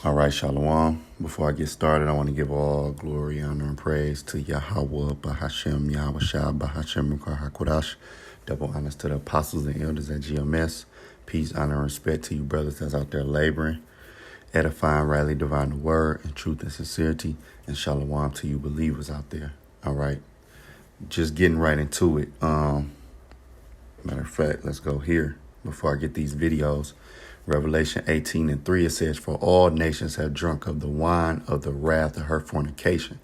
All right, Shalom. Before I get started, I want to give all glory, honor, and praise to Yahweh, Bahashem, Yahweh Shah, Bahashem, HaKodash. Double honors to the apostles and elders at GMS. Peace, honor, and respect to you brothers that's out there laboring, edifying, rightly dividing the word in truth and sincerity. And Shalom to you believers out there. All right. Just getting right into it. Matter of fact, let's go here before I get these videos. Revelation 18:3, it says, "For all nations have drunk of the wine of the wrath of her fornication."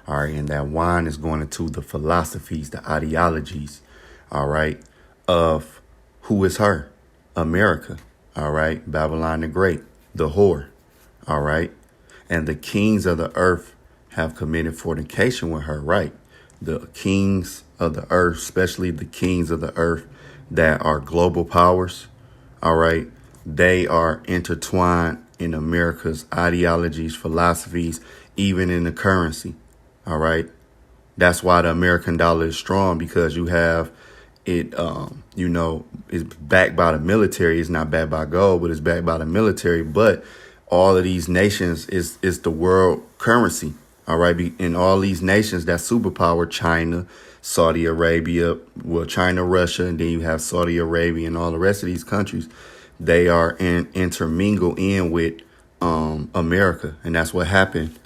All right, and that wine is going into the philosophies, the ideologies, all right, of who is her? America, all right, Babylon the Great, the whore, all right, and the kings of the earth have committed fornication with her, right? The kings of the earth, especially the kings of the earth that are global powers, all right, they are intertwined in America's ideologies, philosophies, even in the currency. All right. That's why the American dollar is strong, because you have it, it's backed by the military. It's not backed by gold, but it's backed by the military. But all of these nations is the world currency. All right. In all these nations, that superpower, China, Saudi Arabia, well, China, Russia, and then you have Saudi Arabia and all the rest of these countries. They are intermingled in with America. And that's what happened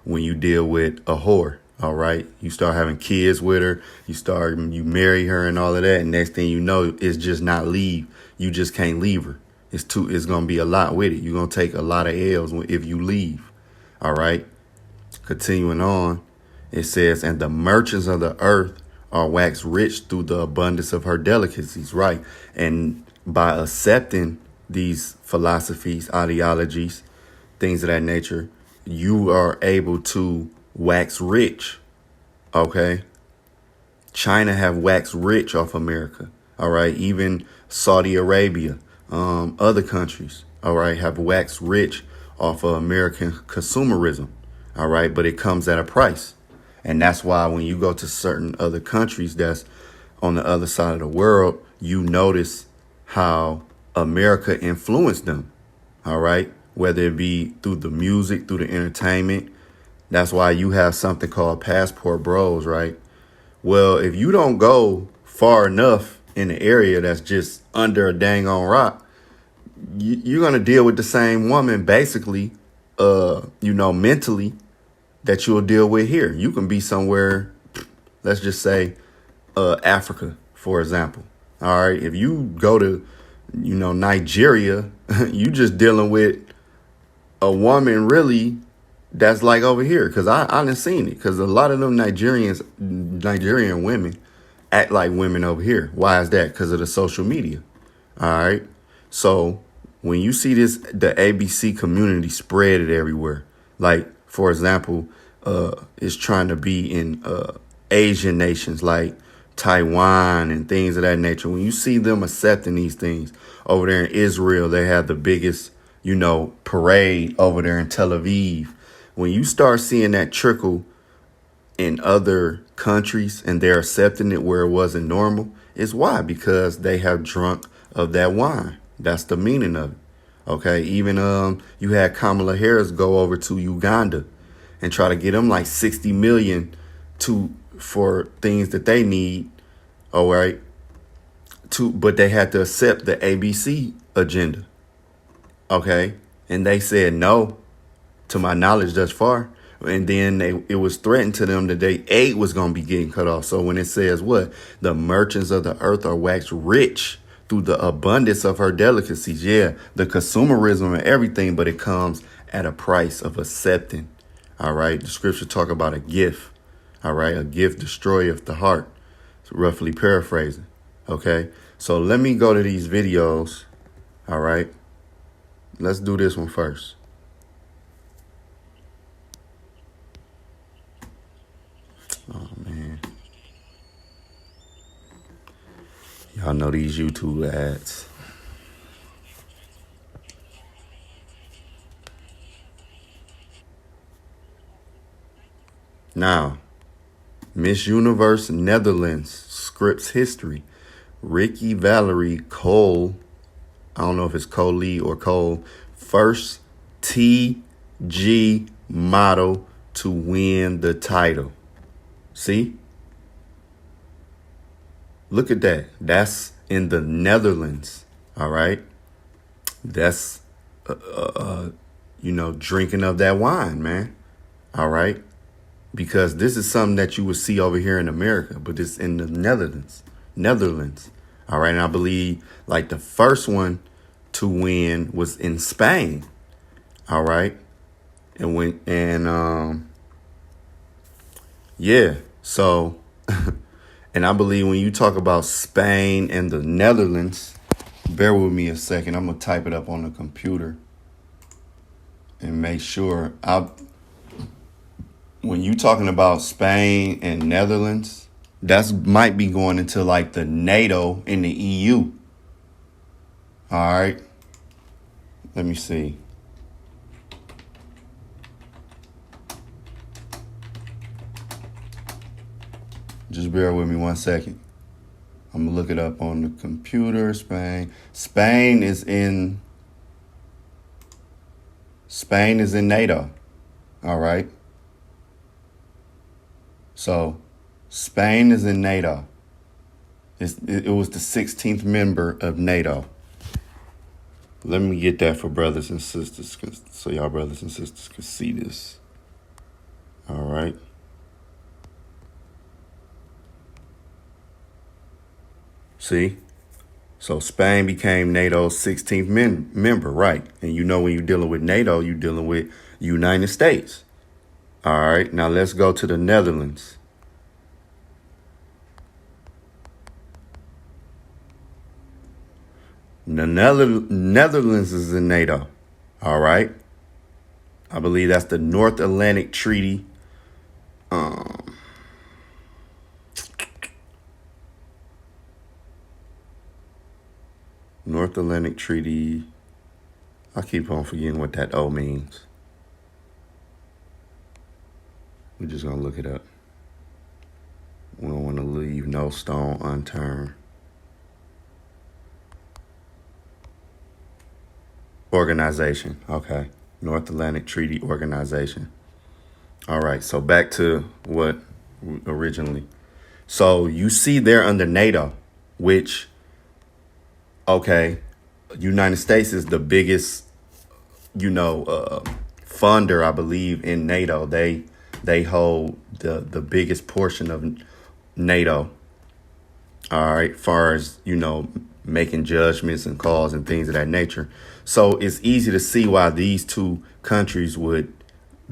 when you deal with a whore. All right. You start having kids with her. You marry her and all of that. And next thing you know, it's just not leave. You just can't leave her. It's going to be a lot with it. You're going to take a lot of L's if you leave. All right. Continuing on, it says, "And the merchants of the earth are waxed rich through the abundance of her delicacies." Right. And by accepting these philosophies, ideologies, things of that nature, you are able to wax rich. OK, China have waxed rich off America. All right. Even Saudi Arabia, other countries, all right, have waxed rich off of American consumerism. All right. But it comes at a price. And that's why when you go to certain other countries that's on the other side of the world, you notice how America influenced them. All right. Whether it be through the music, through the entertainment. That's why you have something called passport bros. Right. Well, if you don't go far enough in the area that's just under a dang on rock, you're going to deal with the same woman, basically, mentally, that you'll deal with here. You can be somewhere, let's just say, Africa, for example. All right. If you go to, Nigeria, you just dealing with a woman really that's like over here. Because I done seen it. Because a lot of them Nigerian women act like women over here. Why is that? Because of the social media. All right. So when you see this, the ABC community spread it everywhere. Like, for example, it's trying to be in Asian nations like Taiwan and things of that nature. When you see them accepting these things over there in Israel, they have the biggest, parade over there in Tel Aviv. When you start seeing that trickle in other countries and they're accepting it where it wasn't normal, it's why? Because they have drunk of that wine. That's the meaning of it. OK, even you had Kamala Harris go over to Uganda and try to get them like 60 million for things that they need. All right. But they had to accept the ABC agenda. OK, and they said no, to my knowledge thus far. And then it was threatened to them that their aid was going to be getting cut off. So when it says what? The merchants of the earth are waxed rich through the abundance of her delicacies. Yeah, the consumerism and everything, but it comes at a price of accepting. All right. The scripture talk about a gift. All right. A gift destroyeth the heart. So roughly paraphrasing. OK, so let me go to these videos. All right. Let's do this one first. Oh, man. Y'all know these YouTube ads. Now, Miss Universe Netherlands scripts history. Ricky Valerie Cole, I don't know if it's Coley or Cole, first TG model to win the title. See? Look at that. That's in the Netherlands. All right. That's, drinking of that wine, man. All right. Because this is something that you would see over here in America, but it's in the Netherlands. All right. And I believe like the first one to win was in Spain. All right. Yeah. So, and I believe when you talk about Spain and the Netherlands, bear with me a second. I'm going to type it up on the computer and make sure. When you talking about Spain and Netherlands, that's might be going into like the NATO and the EU. All right. Let me see. Just bear with me 1 second. I'm gonna look it up on the computer. Spain is in NATO. All right. So Spain is in NATO. It was the 16th member of NATO. Let me get that for brothers and sisters, so y'all brothers and sisters can see this. All right. See? So Spain became NATO's 16th member, right? And you know when you're dealing with NATO, you're dealing with United States. All right. Now let's go to the Netherlands. The Netherlands is in NATO. All right. I believe that's the North Atlantic Treaty. North Atlantic Treaty. I keep on forgetting what that O means. We're just going to look it up. We don't want to leave no stone unturned. Organization. Okay. North Atlantic Treaty Organization. All right. So back to what originally. So you see they're under NATO, which, okay, United States is the biggest, funder, I believe, in NATO. They hold the biggest portion of NATO. All right. Far as, making judgments and calls and things of that nature. So it's easy to see why these two countries would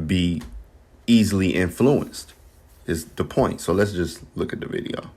be easily influenced is the point. So let's just look at the video.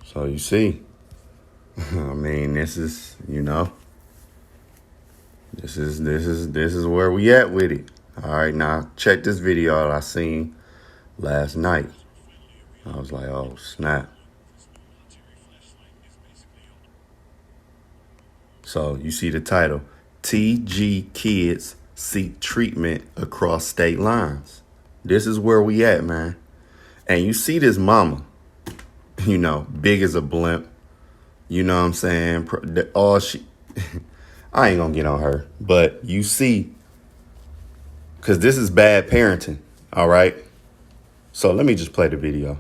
So you see, I mean, this is where we at with it. All right, now check this video out I seen last night. I was like, oh, snap. So you see the title, TG Kids Seek Treatment Across State Lines. This is where we at, man. And you see this mama, big as a blimp. You know what I'm saying? I ain't gonna get on her, but you see, because this is bad parenting, all right? So let me just play the video.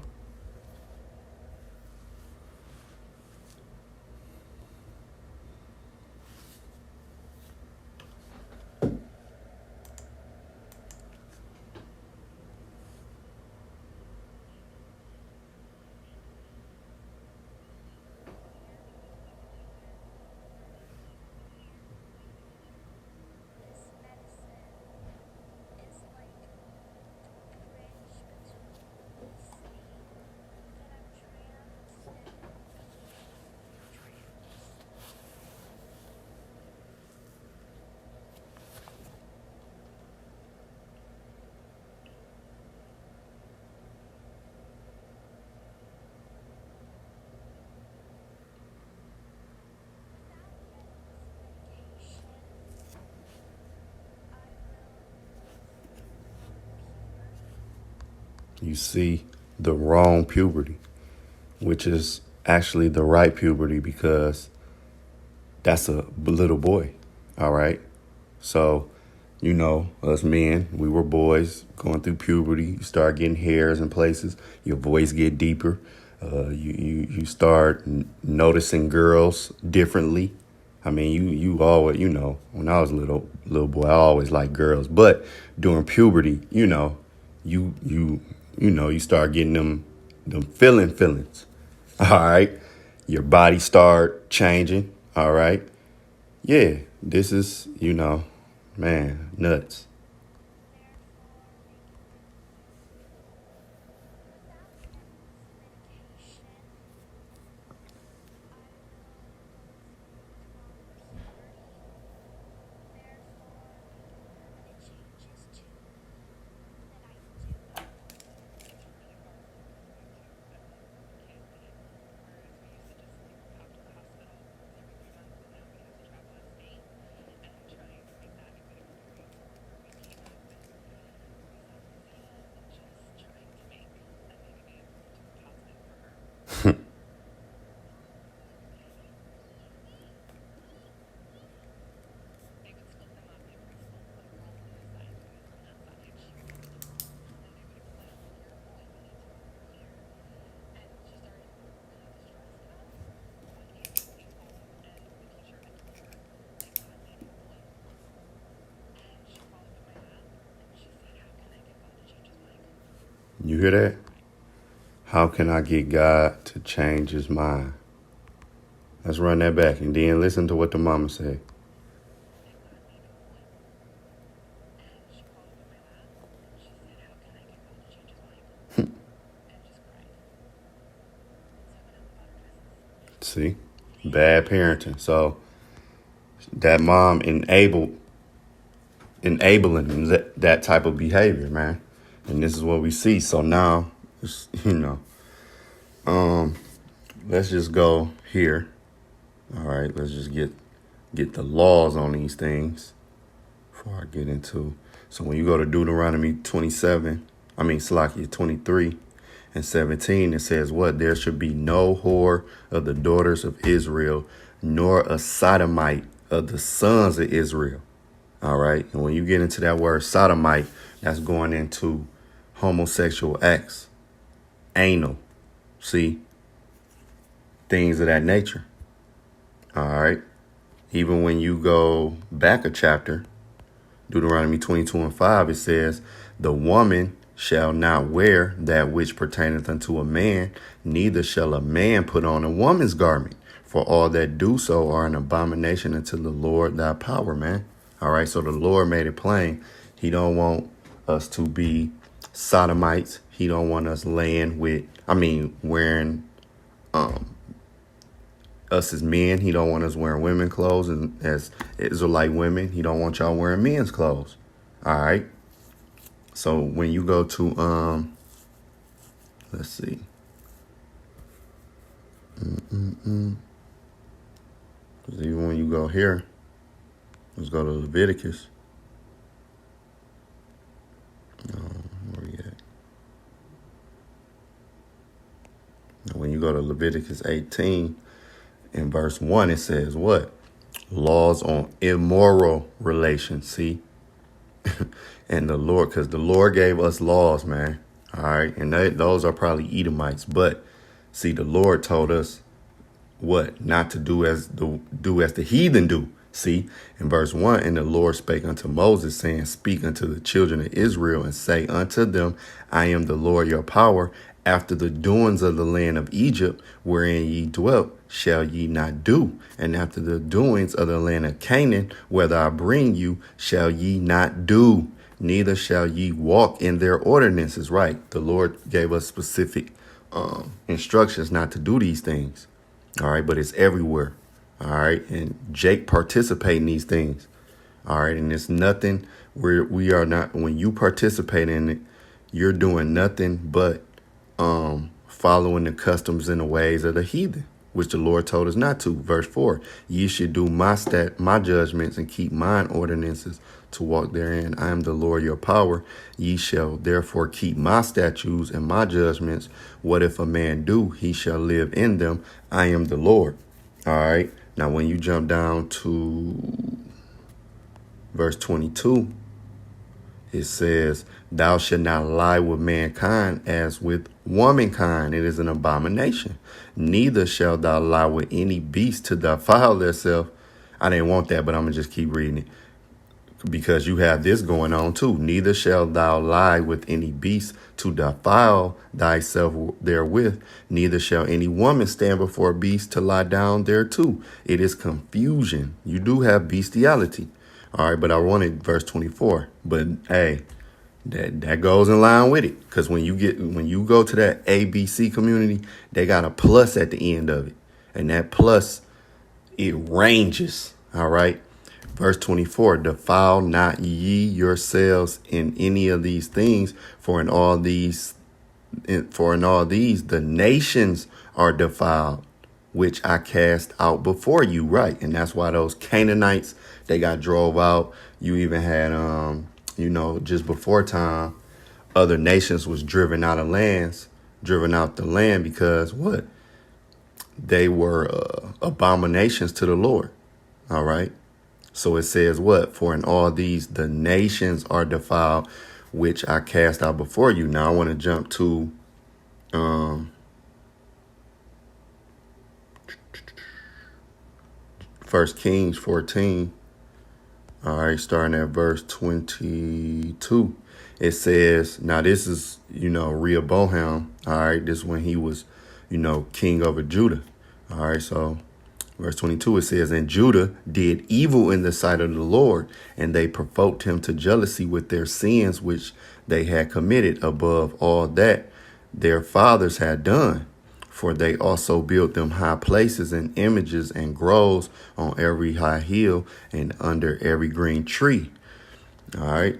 you see the wrong puberty, which is actually the right puberty because that's a little boy. All right. So, us men, we were boys going through puberty. You start getting hairs in places. Your voice get deeper. You start noticing girls differently. I mean, you always, when I was a little boy, I always liked girls. But during puberty, you start getting them feelings. All right, your body start changing. All right, yeah, this is man, nuts. You hear that? How can I get God to change his mind? Let's run that back and then listen to what the mama said. See? Bad parenting. So that mom enabling that type of behavior, man. And this is what we see. So now, um, let's just go here. All right, let's just get the laws on these things before I get into. So when you go to Deuteronomy 23 and 17, it says what? There should be no whore of the daughters of Israel, nor a sodomite of the sons of Israel. All right. And when you get into that word sodomite, that's going into homosexual acts, anal, see, things of that nature. All right. Even when you go back a chapter, Deuteronomy 22:5, it says, the woman shall not wear that which pertaineth unto a man, neither shall a man put on a woman's garment. For all that do so are an abomination unto the Lord thy power, man. All right, so the Lord made it plain. He don't want us to be sodomites. He don't want us wearing us as men. He don't want us wearing women clothes, and as Israelite women, he don't want y'all wearing men's clothes. All right. So when you go to let's see. Because even when you go here, let's go to Leviticus. Where we at? When you go to Leviticus 18 in verse 1, it says what? Laws on immoral relations. See? And the Lord, because the Lord gave us laws, man. All right. And those are probably Edomites. But see, the Lord told us what? Not to do as the heathen do. See, in verse 1, and the Lord spake unto Moses, saying, speak unto the children of Israel and say unto them, I am the Lord your power. After the doings of the land of Egypt, wherein ye dwelt, shall ye not do. And after the doings of the land of Canaan, whither I bring you, shall ye not do. Neither shall ye walk in their ordinances. Right. The Lord gave us specific instructions not to do these things. All right. But it's everywhere. All right. And Jake participate in these things. All right. And it's nothing where we are not. When you participate in it, you're doing nothing but following the customs and the ways of the heathen. which the Lord told us not to. Verse 4, ye should do my judgments and keep mine ordinances to walk therein. I am the Lord your power. Ye shall therefore keep my statutes and my judgments. What if a man do? He shall live in them. I am the Lord. All right. Now, when you jump down to verse 22, it says, thou shalt not lie with mankind as with womankind. It is an abomination. Neither shalt thou lie with any beast to defile thyself. I didn't want that, but I'm going to just keep reading it because you have this going on too. Neither shalt thou lie with any beast to defile thyself therewith. Neither shall any woman stand before a beast to lie down thereto. It is confusion. You do have bestiality. All right, but I wanted verse 24. But hey, that goes in line with it, because when you go to that ABC community, they got a plus at the end of it, and that plus, it ranges. All right, verse 24: defile not ye yourselves in any of these things, for in all these the nations are defiled, which I cast out before you. Right, and that's why those Canaanites, they got drove out. You even had just before time, other nations was driven out the land because what? They were abominations to the Lord. All right. So it says what? For in all these, the nations are defiled, which I cast out before you. Now I want to jump to First Kings 14. All right, starting at verse 22, it says, now this is, Rehoboam. All right, this is when he was, king over Judah. All right, so verse 22, it says, and Judah did evil in the sight of the Lord, and they provoked him to jealousy with their sins, which they had committed above all that their fathers had done. For they also built them high places and images and groves on every high hill and under every green tree. All right.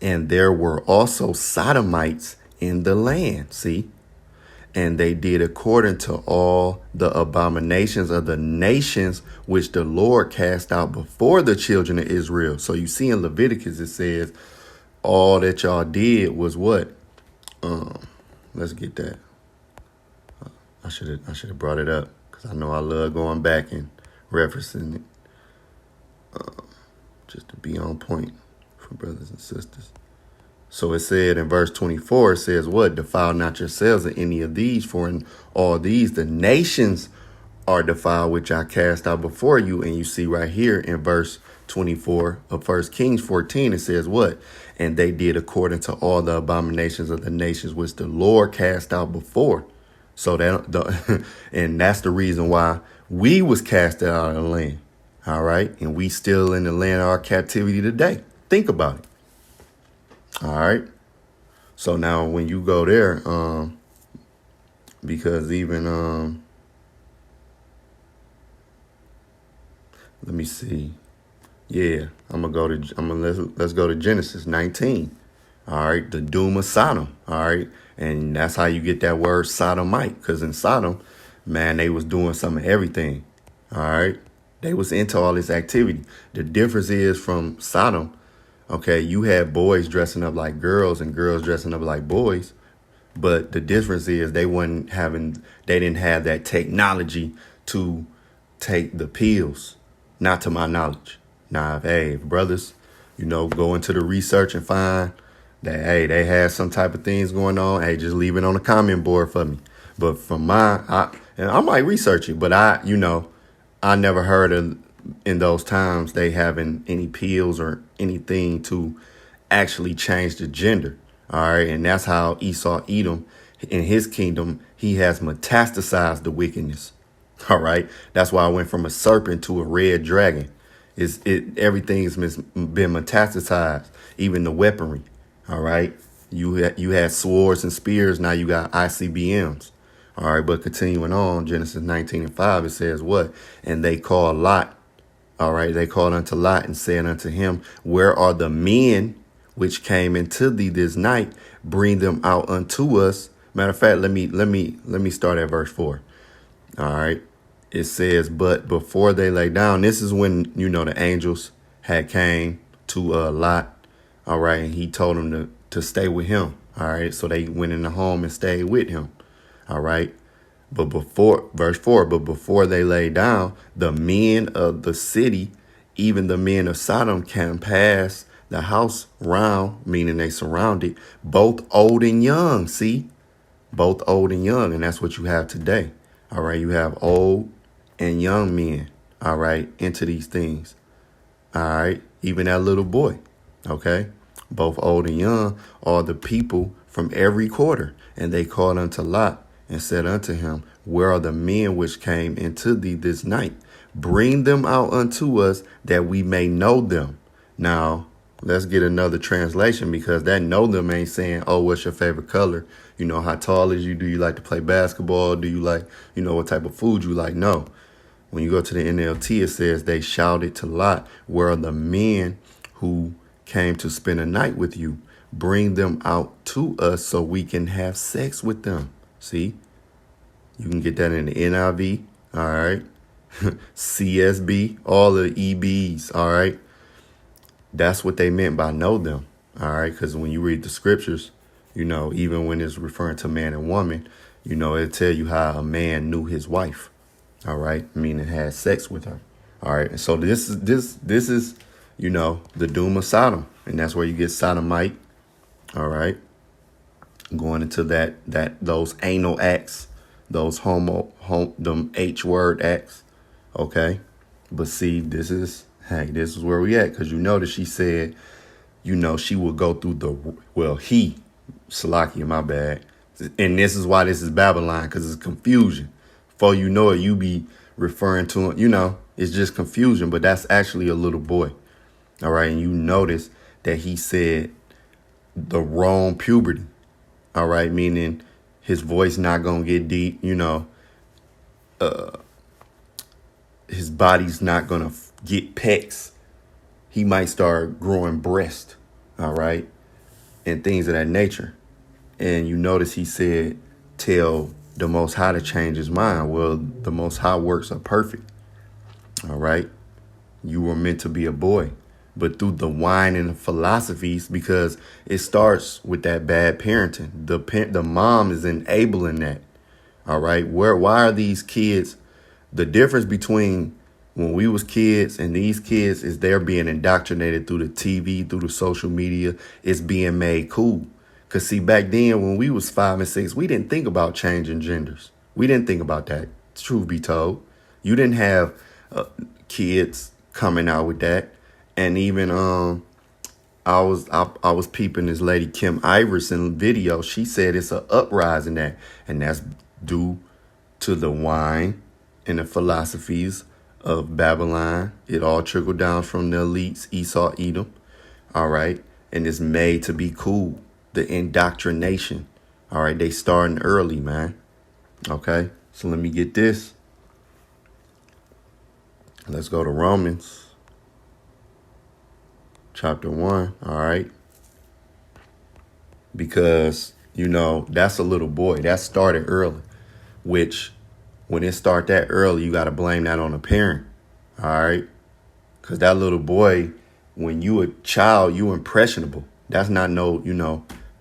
And there were also sodomites in the land. See, and they did according to all the abominations of the nations which the Lord cast out before the children of Israel. So you see in Leviticus, it says all that y'all did was what? Let's get that. I should have brought it up because I know I love going back and referencing it just to be on point for brothers and sisters. So it said in verse 24, it says what? Defile not yourselves in any of these, for in all these the nations are defiled, which I cast out before you. And you see right here in verse 24 of 1 Kings 14, it says what? And they did according to all the abominations of the nations which the Lord cast out before. So and that's the reason why we was cast out of the land. All right. And we still in the land of our captivity today. Think about it. All right. So now when you go there, because even let me see. Yeah, let's go to Genesis 19. All right. The doom of Sodom. All right. And that's how you get that word sodomite, because in Sodom, man, they was doing some of everything. All right. They was into all this activity. The difference is from Sodom. OK, you had boys dressing up like girls and girls dressing up like boys. But the difference is they didn't have that technology to take the pills. Not to my knowledge. Now, hey, brothers, go into the research and find that, hey, they had some type of things going on. Hey, just leave it on the comment board for me. But from I might research it, but I never heard of in those times they having any pills or anything to actually change the gender. All right. And that's how Esau Edom in his kingdom, he has metastasized the wickedness. All right. That's why I went from a serpent to a red dragon. Everything has been metastasized, even the weaponry. All right. You had swords and spears. Now you got ICBMs. All right. But continuing on, Genesis 19:5, it says what? And they called Lot. All right. They called unto Lot and said unto him, where are the men which came into thee this night? Bring them out unto us. Matter of fact, let me start at verse 4. All right. It says, but before they lay down, this is when, the angels had came to Lot. All right. And he told them to stay with him. All right. So they went in the home and stayed with him. All right. But verse 4, but before they lay down, the men of the city, even the men of Sodom, can pass the house round, meaning they surrounded, both old and young. See, both old and young. And that's what you have today. All right. You have old and young men. All right. Into these things. All right. Even that little boy. Okay. Both old and young are the people from every quarter. And they called unto Lot and said unto him, where are the men which came into thee this night? Bring them out unto us that we may know them. Now, let's get another translation, because that know them ain't saying, oh, what's your favorite color? How tall is you? Do you like to play basketball? Do you like, what type of food you like? No. When you go to the NLT, it says they shouted to Lot, where are the men who came to spend a night with you? Bring them out to us so we can have sex with them. See, you can get that in the NIV. All right. CSB, all the EBs. All right. That's what they meant by know them. All right. Because when you read the scriptures, even when it's referring to man and woman, it'll tell you how a man knew his wife. All right. Meaning had sex with her. All right. And so this is, the doom of Sodom. And that's where you get sodomite. All right. Going into those anal acts, those them H word acts. Okay. But see, this is where we at. Because notice she said, she will go through Salakia, my bad. And this is why this is Babylon, because it's confusion. Before you know it, you be referring to it, it's just confusion. But that's actually a little boy. All right. And you notice that he said the wrong puberty. All right. Meaning his voice not going to get deep, his body's not going to get pecs. He might start growing breast. All right. And things of that nature. And you notice he said, tell the Most High to change his mind. Well, the Most High works are perfect. All right. You were meant to be a boy. But through the wine and the philosophies, because it starts with that bad parenting. The mom is enabling that. All right. Why are these kids? The difference between when we was kids and these kids is they're being indoctrinated through the TV, through the social media. It's being made cool. Because see, back then when we was 5 and 6, we didn't think about changing genders. We didn't think about that. Truth be told, you didn't have kids coming out with that. And even I was peeping this lady Kim Iverson video. She said it's an uprising that, and that's due to the wine and the philosophies of Babylon. It all trickled down from the elites, Esau, Edom. All right. And it's made to be cool. The indoctrination. All right. They starting early, man. OK, so let me get this. Let's go to Romans chapter 1. All right. Because, that's a little boy that started early, which when it start that early, you got to blame that on the parent. All right. Because that little boy, when you a child, you impressionable. That's not no,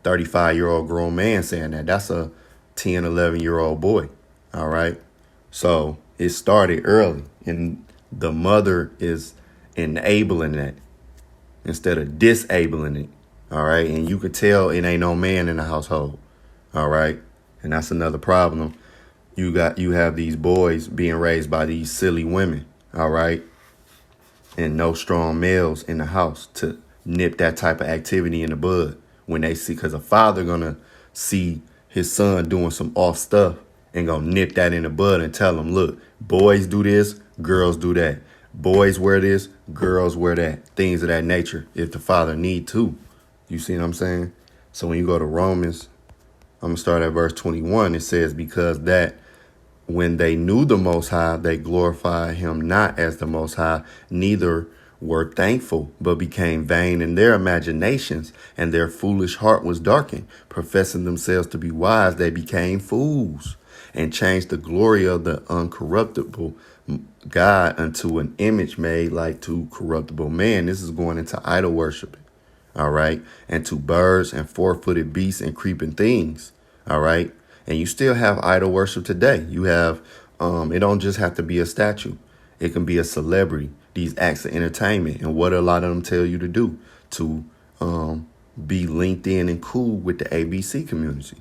35-year-old grown man saying that. That's a 10, 11-year-old boy. All right. So it started early, and the mother is enabling that instead of disabling it. All right. And you could tell it ain't no man in the household. All right. And that's another problem. You have these boys being raised by these silly women. All right. And no strong males in the house to nip that type of activity in the bud when they see, because a father going to see his son doing some off stuff and going to nip that in the bud and tell him, look, boys do this, girls do that. Boys wear this, girls wear that. Things of that nature if the father need to. You see what I'm saying? So when you go to Romans, I'm going to start at verse 21. It says, because that when they knew the Most High, they glorified him not as the Most High, neither were thankful, but became vain in their imaginations, and their foolish heart was darkened. Professing themselves to be wise, they became fools and changed the glory of the uncorruptible God unto an image made like to corruptible man. This is going into idol worship. All right. And to birds and four-footed beasts and creeping things. All right. And you still have idol worship today. You have, it don't just have to be a statue. It can be a celebrity, these acts of entertainment. And what a lot of them tell you to do, to be linked in and cool with the ABC community.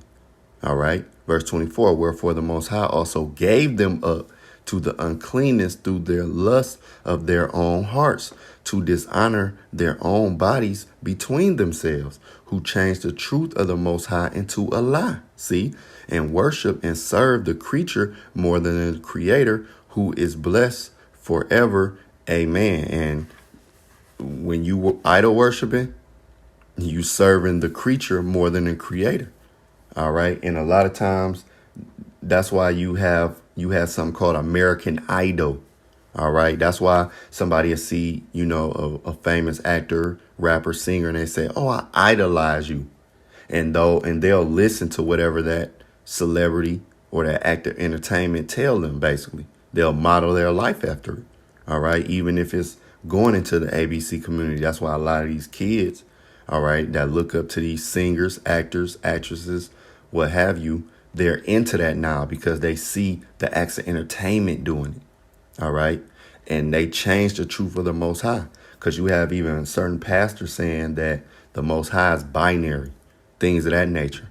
All right. Verse 24, wherefore the Most High also gave them up to the uncleanness through their lust of their own hearts, to dishonor their own bodies between themselves, who changed the truth of the Most High into a lie. See, and worship and serve the creature more than the Creator, who is blessed forever. Amen. And when you idol worshiping, you serving the creature more than the Creator. All right. And a lot of times that's why you have something called American Idol. All right. That's why somebody will see, a famous actor, rapper, singer, and they say, oh, I idolize you. And they'll listen to whatever that celebrity or that actor entertainment tell them, basically. They'll model their life after it. All right. Even if it's going into the ABC community. That's why a lot of these kids, all right, that look up to these singers, actors, actresses, what have you, they're into that now because they see the acts of entertainment doing it. All right. And they change the truth of the Most High, because you have even certain pastors saying that the Most High is binary, things of that nature.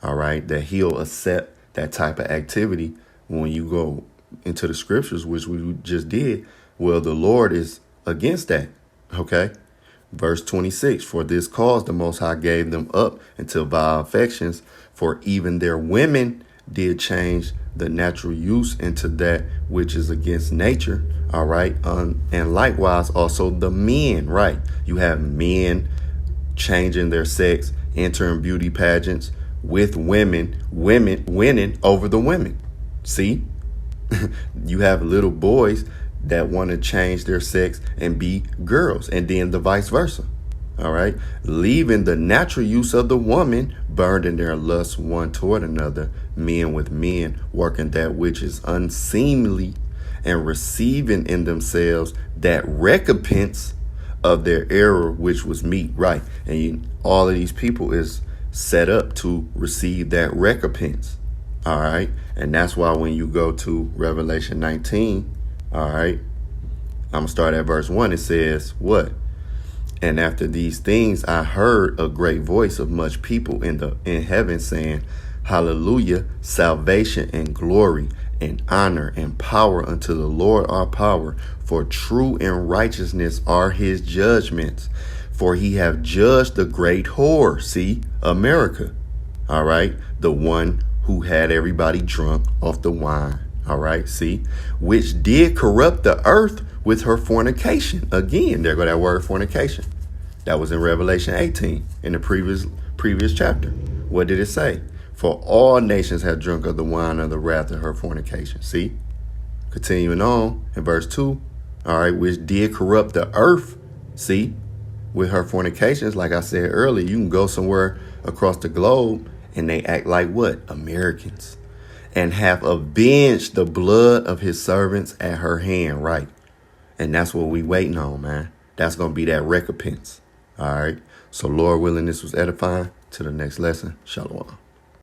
All right. That he'll accept that type of activity when you go into the scriptures, which we just did. Well, the Lord is against that. OK. Verse 26, for this cause the Most High gave them up until vile affections, for even their women did change the natural use into that which is against nature. All right. And likewise also the men. Right. You have men changing their sex, entering beauty pageants with women winning over the women. See, you have little boys that want to change their sex and be girls, and then the vice versa. All right. Leaving the natural use of the woman, burned in their lust one toward another, men with men, working that which is unseemly, and receiving in themselves that recompense of their error, which was meat. Right. And all of these people is set up to receive that recompense. All right. And that's why when you go to Revelation 19, all right, I'm going to start at verse 1. It says what? And after these things, I heard a great voice of much people in heaven saying, hallelujah, salvation and glory and honor and power unto the Lord our power, for true and righteousness are his judgments. For he have judged the great whore, see, America, all right, the one who had everybody drunk off the wine. All right, see, which did corrupt the earth with her fornication. Again, there go that word fornication. That was in Revelation 18 in the previous chapter. What did it say? For all nations have drunk of the wine of the wrath of her fornication. See, continuing on in verse 2. All right, which did corrupt the earth. See, with her fornications, like I said earlier, you can go somewhere across the globe and they act like what? Americans. And have avenged the blood of his servants at her hand. Right. And that's what we waiting on, man. That's going to be that recompense. All right. So Lord willing, this was edifying. To the next lesson. Shalom.